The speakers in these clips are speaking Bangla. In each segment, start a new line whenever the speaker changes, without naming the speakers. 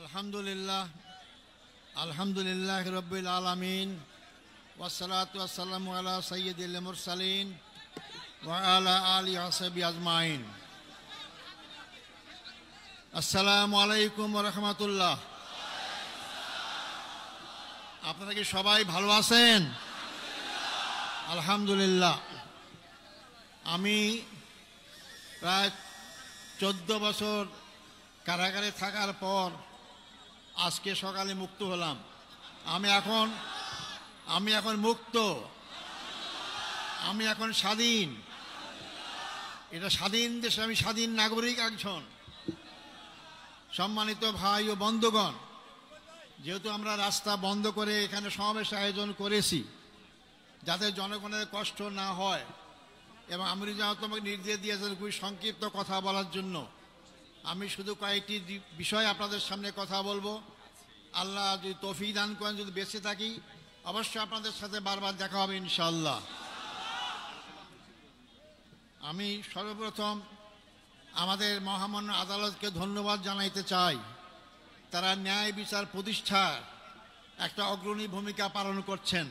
আলহামদুলিল্লাহ রাব্বিল আলামিন ওয়াসসালাতু ওয়াসসালামু আলা সাইয়্যিদিল মুরসালিন ওয়া আলা আলিহি ওয়া সাহবিহি আজমাইন। আসসালামু আলাইকুম ওয়া রাহমাতুল্লাহ। আপনারা কি সবাই ভালো আছেন? আলহামদুলিল্লাহ। আমি প্রায় 14 বছর কারাগারে থাকার পর আজকে সকালে মুক্ত হলাম। আমি এখন মুক্ত, আমি এখন স্বাধীন। এটা স্বাধীন দেশে আমি স্বাধীন নাগরিক একজন। সম্মানিত ভাই ও বন্ধুগণ, যেহেতু আমরা রাস্তা বন্ধ করে এখানে সমাবেশ আয়োজন করেছি যাতে জনগণের কষ্ট না হয়, এবং আমি যেন তোমাকে নির্দেশ দিয়েছেন খুবই সংক্ষিপ্ত কথা বলার জন্য, আমি শুধু কয়েকটি বিষয় আপনাদের সামনে কথা বলবো। আল্লাহ যদি তৌফিক দান করেন, যদি বেঁচে থাকি অবশ্যই আপনাদের সাথে বারবার দেখা হবে ইনশাআল্লাহ। আমি সর্বপ্রথম আমাদের মহামান্য আদালতকে ধন্যবাদ জানাইতে চাই। তারা ন্যায় বিচার প্রতিষ্ঠার একটা অগ্রণী ভূমিকা পালন করছেন।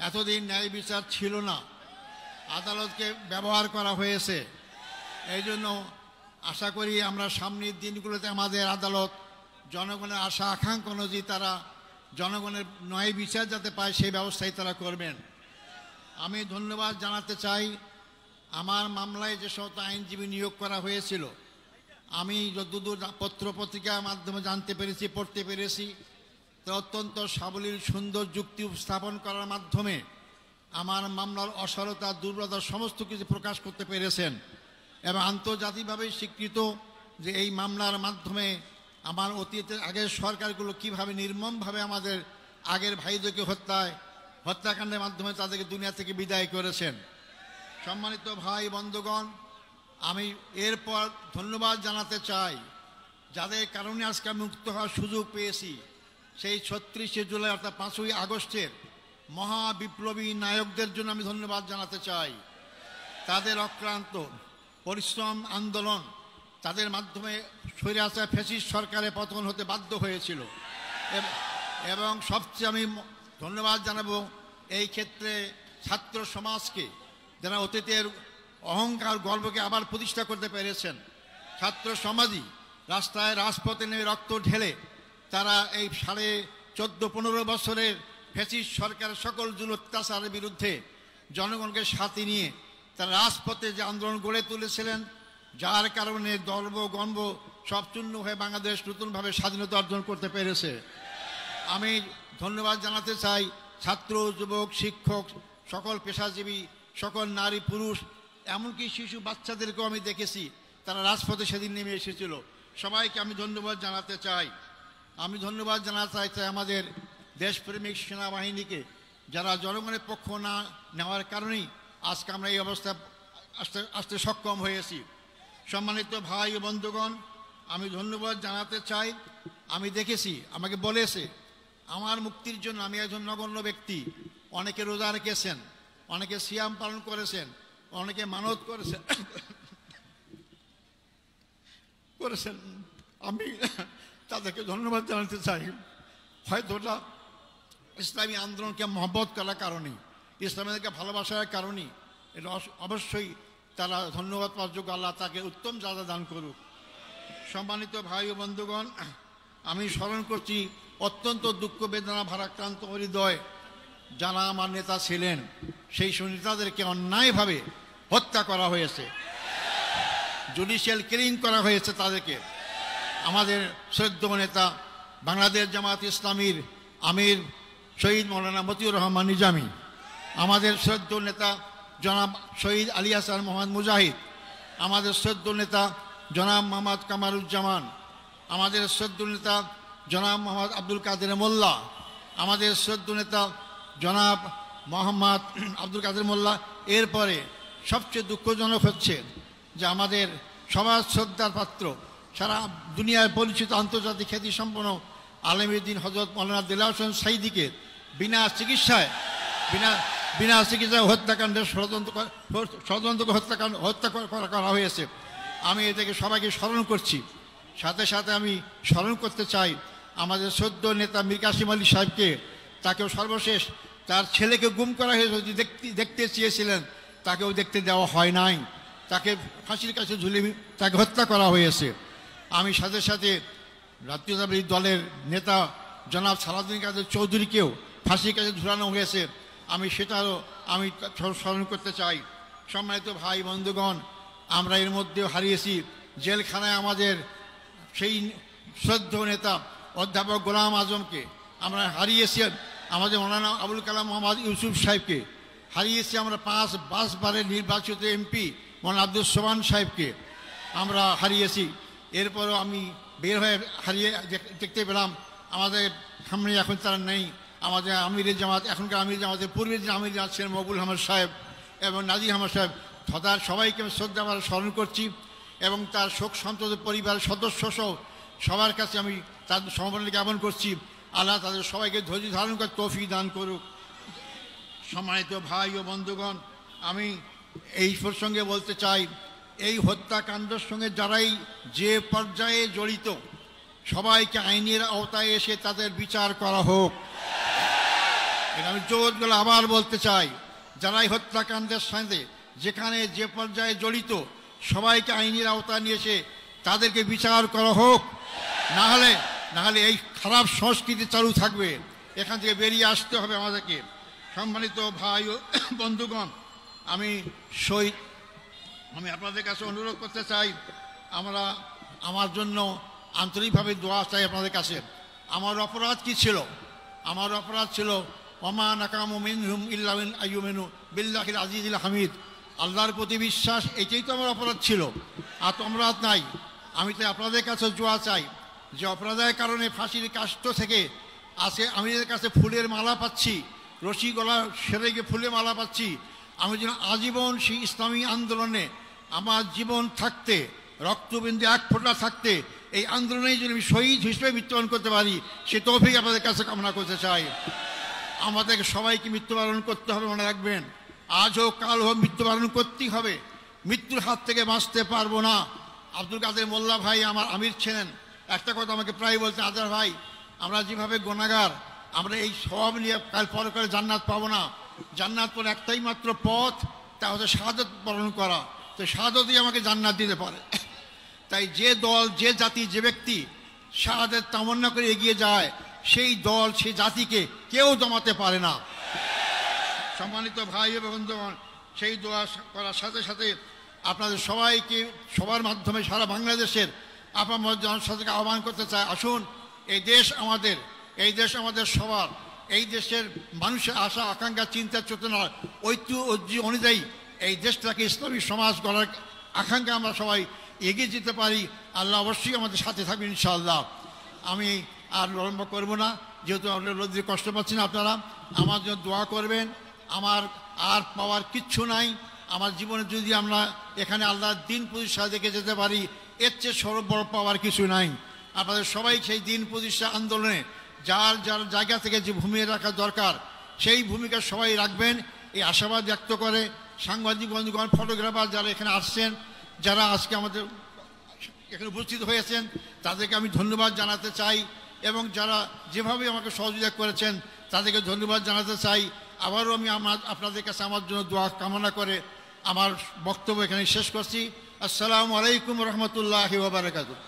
এতদিন ন্যায় বিচার ছিল না, আদালতকে ব্যবহার করা হয়েছে। এই জন্য আশা করি আমরা সামনের দিনগুলোতে আমাদের আদালত জনগণের আশা আকাঙ্ক্ষা অনুযায়ী তারা জনগণের ন্যায় বিচার যাতে পায় সেই ব্যবস্থাই তারা করবেন। আমি ধন্যবাদ জানাতে চাই আমার মামলায় যে সমস্ত আইনজীবী নিয়োগ করা হয়েছিল, আমি যতদূর পত্রপত্রিকার মাধ্যমে জানতে পেরেছি, পড়তে পেরেছি, তো অত্যন্ত সাবলীল সুন্দর যুক্তি উপস্থাপন করার মাধ্যমে আমার মামলার অসারতা, দুর্বলতা সমস্ত কিছু প্রকাশ করতে পেরেছেন। এবং আন্তর্জাতিকভাবে স্বীকৃত যে এই মামলার মাধ্যমে আমার অতীতের আগের সরকারগুলো কীভাবে নির্মমভাবে আমাদের আগের ভাইদেরকে হত্যাকাণ্ডের মাধ্যমে তাদেরকে দুনিয়া থেকে বিদায় করেছেন। সম্মানিত ভাই বন্ধুগণ, আমি এরপর ধন্যবাদ জানাতে চাই যাদের কারণে আজকে মুক্ত হওয়ার সুযোগ পেয়েছি। সেই 36শে জুলাই অর্থাৎ 5ই আগস্টের মহা বিপ্লবী নায়কদের জন্য আমি ধন্যবাদ জানাতে চাই। তাদের অক্লান্ত পরিশ্রম, আন্দোলন, তাদের মাধ্যমে স্বৈরাচার ফ্যাসিস্ট সরকারের পতন হতে বাধ্য হয়েছিল। এবং সবচেয়ে আমি ধন্যবাদ জানাবো এই ক্ষেত্রে ছাত্র সমাজকে, যারা অতীতের অহংকার গর্বকে আবার প্রতিষ্ঠা করতে পেরেছেন। ছাত্র সমাজই রাস্তায় রাজপথে নেমে রক্ত ঢেলে তারা এই 14.5 বছরের ফ্যাসিস্ট সরকারের সকল জুলুম অত্যাচারের বিরুদ্ধে জনগণকে সাথে নিয়ে তারা রাজপথে যে আন্দোলন গড়ে তুলেছিলেন, যার কারণে গর্ব গর্ব সব চূর্ণ হয়ে বাংলাদেশ নতুনভাবে স্বাধীনতা অর্জন করতে পেরেছে। আমি ধন্যবাদ জানাতে চাই ছাত্র, যুবক, শিক্ষক, সকল পেশাজীবী, সকল নারী পুরুষ, এমনকি শিশু বাচ্চাদেরকেও আমি দেখেছি তারা রাজপথে সেদিন নেমে এসেছিল। সবাইকে আমি ধন্যবাদ জানাতে চাই। আমি ধন্যবাদ জানাতে চাই আমাদের দেশপ্রেমিক সেনাবাহিনীকে, যারা জনগণের পক্ষ না নেওয়ার কারণেই আজকে আমরা এই অবস্থা আসতে সক্ষম হয়েছি। সম্মানিত ভাই ও বন্ধুগণ, আমি ধন্যবাদ জানাতে চাই। আমি দেখেছি, আমাকে বলেছে আমার মুক্তির জন্য আমি একজন নগণ্য ব্যক্তি। অনেকে রোজা রেখেছেন, অনেকে সিয়াম পালন করেছেন, অনেকে মানত করেছেন। আমি তাদেরকে ধন্যবাদ জানাতে চাই। হয়তো ওটা ইসলামী আন্দোলনকে মহব্বত করার কারণেই, ইসলামীকে ভালোবাসার কারণেই, এটা অবশ্যই তারা ধন্যবাদ পাওয়ার যোগ্য। আল্লাহ তাকে উত্তম যাজা দান করুক। সম্মানিত ভাই ও বন্ধুগণ, আমি স্মরণ করছি অত্যন্ত দুঃখ বেদনা ভারাক্রান্ত হৃদয় যারা আমার নেতা ছিলেন, সেই নেতাদেরকে অন্যায়ভাবে হত্যা করা হয়েছে, জুডিশিয়াল কিলিং করা হয়েছে তাদেরকে। আমাদের শ্রদ্ধেয় নেতা বাংলাদেশ জামাত ইসলামীর আমির শহীদ মৌলানা মতিউর রহমান নিজামী, আমাদের শ্রদ্ধেয় নেতা জনাব শহীদ আলী হাসান মোহাম্মদ মুজাহিদ, আমাদের শ্রদ্ধেয় নেতা জনাব মোহাম্মদ কামারুজ্জামান, আমাদের শ্রদ্ধেয় নেতা জনাব মোহাম্মদ আব্দুল কাদের মোল্লা, আমাদের শ্রদ্ধেয় নেতা জনাব মোহাম্মদ আব্দুল কাদের মোল্লা। এরপরে সবচেয়ে দুঃখজনক হচ্ছে যে আমাদের সমাজ শ্রদ্ধার পাত্র, সারা দুনিয়ায় পরিচিত আন্তর্জাতিক খ্যাতিসম্পন্ন আলেমউদ্দিন হযরত মৌলানা দেলাওয়ার হোসেন সাঈদীকে বিনা চিকিৎসায় হত্যাকাণ্ডের ষড়যন্ত্র হত্যা করা হয়েছে। আমি এটাকে সবাইকে স্মরণ করছি। সাথে সাথে আমি স্মরণ করতে চাই আমাদের সদ্য নেতা মীর কাসেম আলী সাহেবকে। তাকেও সর্বশেষ তার ছেলেকে গুম করা হয়েছে, দেখতে চেয়েছিলেন, তাকেও দেখতে দেওয়া হয় নাই, তাকে ফাঁসির কাছে ঝুলিয়ে তাকে হত্যা করা হয়েছে। আমি সাথে সাথে জাতীয়তাবাদী দলের নেতা জনাব সালাউদ্দিন কাদের চৌধুরীকেও ফাঁসির কাছে ঝুলানো হয়েছে, আমি সেটাও আমি স্মরণ করতে চাই। সম্মানিত ভাই বন্ধুগণ, আমরা এর মধ্যেও হারিয়েছি জেলখানায় আমাদের সেই শ্রদ্ধেয় নেতা অধ্যাপক গোলাম আজমকে, আমরা হারিয়েছি আমাদের মৌলানা আবুল কালাম মোহাম্মদ ইউসুফ সাহেবকে, হারিয়েছি আমরা 5 বারের নির্বাচিত এমপি মৌলানা আব্দুল সোবহান সাহেবকে আমরা হারিয়েছি। এরপরও আমি বের হয়ে হারিয়ে দেখতে পেলাম আমাদের সামনে এখন তারা নেই। আমাদের আমিরের জামাত, এখনকার আমির জামাতের পূর্বের যে আমির জামাত ছিলেন মকবুল আহমদ সাহেব এবং নাজির আহমদ সাহেব, তাদের সবাইকে আমি শ্রদ্ধা আমরা স্মরণ করছি এবং তার শোক সন্তপ্ত পরিবারের সদস্য সহ সবার কাছে আমি তাদের সমবেদনা জ্ঞাপন করছি। আল্লাহ তাদের সবাইকে ধৈর্য ধারণ করে তৌফিক দান করুক। সম্মানিত ভাই ও বন্ধুগণ, আমি এই প্রসঙ্গে বলতে চাই, এই হত্যাকাণ্ডের সঙ্গে যারাই যে পর্যায়ে জড়িত সবাইকে আইনের আওতায় এসে তাদের বিচার করা হোক। এটা আমি জোর করে আবার বলতে চাই, যারাই হত্যাকাণ্ডের সাথে যেখানে যে পর্যায়ে জড়িত সবাইকে আইনের আওতায় নিয়ে এসে তাদেরকে বিচার করা হোক। না হলে এই খারাপ সংস্কৃতি চালু থাকবে, এখান থেকে বেরিয়ে আসতে হবে আমাদেরকে। সম্মানিত ভাই ও বন্ধুগণ, আমি আপনাদের কাছে অনুরোধ করতে চাই, আমার জন্য আন্তরিকভাবে দোয়া চাই আপনাদের কাছে। আমার অপরাধ কি ছিল? আমার অপরাধ ছিল ওমা নাকামু মিনহুম ইল্লা আন আইয়ুমিনু বিল্লাহিল আজিজিল হামিদ, আল্লাহর প্রতি বিশ্বাস, এটাই তো আমার অপরাধ ছিল, আর তো অপরাধ নাই। আমি তো আপনাদের কাছে দোয়া চাই যে অপরাধের কারণে ফাঁসির কাষ্ট থেকে আছে আমি এদের কাছে ফুলের মালা পাচ্ছি, রশি গলা সেরে গিয়ে ফুলের মালা পাচ্ছি, আমি যেন আজীবন সেই ইসলামী আন্দোলনে আমার জীবন থাকতে, রক্তবিন্দু এক ফোঁটা থাকতে এই আন্দোলনেই যেন আমি শহীদ হিসেবে মৃত্যুবরণ করতে পারি, সে তৌফিক আপনাদের কাছে কামনা করতে চাই। আমাদেরকে সবাইকে মৃত্যুবরণ করতে হবে, মনে রাখবেন, আজ হোক কাল হোক মৃত্যুবরণ করতেই হবে, মৃত্যুর হাত থেকে বাঁচতে পারবো না। আব্দুল কাদের মোল্লা ভাই আমার আমির ছিলেন, একটা কথা আমাকে প্রায় বলতে, আজার ভাই আমরা যেভাবে গুনাহগার, আমরা এই সব নিয়ে কাল পরকালে জান্নাত পাবো না, জান্নাত পরে একটাই মাত্র পথ, তা হচ্ছে শাহাদাত বরণ করা, তো শাহাদাতই আমাকে জান্নাত দিতে পারে। তাই যে দল, যে জাতি, যে ব্যক্তি শাহাদাত তামান্না করে এগিয়ে যায়, সেই দল, সেই জাতিকে কেউ দমাতে পারে না। সম্মানিত ভাই এবং বন্ধুগণ, সেই দোয়া করার সাথে সাথে আপনাদের সবাইকে সবার মাধ্যমে সারা বাংলাদেশের আপনার জনসাধারণকে আহ্বান করতে চাই, আসুন এই দেশ আমাদের, এই দেশ আমাদের সবার, এই দেশের মানুষের আশা আকাঙ্ক্ষা চিন্তা চেতনা ঐক্য অনুযায়ী এই দেশটাকে ইসলামী সমাজ গড়ার আকাঙ্ক্ষা আমরা সবাই এগিয়ে যেতে পারি। আল্লাহ অবশ্যই আমাদের সাথে থাকবেন ইনশাআল্লাহ। আমি আর বিলম্ব করব না, যেহেতু আপনারা রোদ্রে কষ্ট পাচ্ছেন, আপনারা আমার জন্য দোয়া করবেন। আমার আর পাওয়ার কিচ্ছু নাই, আমার জীবনে যদি আমরা এখানে আল্লাহর দিন প্রতিষ্ঠা দেখে যেতে পারি, এর চেয়ে সর্ব বড় পাওয়ার কিছু নাই। আপনাদের সবাই সেই দিন প্রতিষ্ঠা আন্দোলনে যার যার জায়গা থেকে যে ভূমিকা রাখা দরকার সেই ভূমিকা সবাই রাখবেন, এই আশাবাদ ব্যক্ত করে সাংবাদিক বন্ধুগণ, ফটোগ্রাফার যারা এখানে আসছেন, যারা আজকে আমাদের এখানে উপস্থিত হয়েছেন, তাদেরকে আমি ধন্যবাদ জানাতে চাই এবং যারা যেভাবে আমাকে সহযোগিতা করেছেন তাদেরকে ধন্যবাদ জানাতে চাই। আবারও আমি আপনাদের কাছে আমার জন্য দোয়া কামনা করে আমার বক্তব্য এখানে শেষ করছি। আসসালামু আলাইকুম রহমতুল্লাহি ওয়া বারাকাতুহু।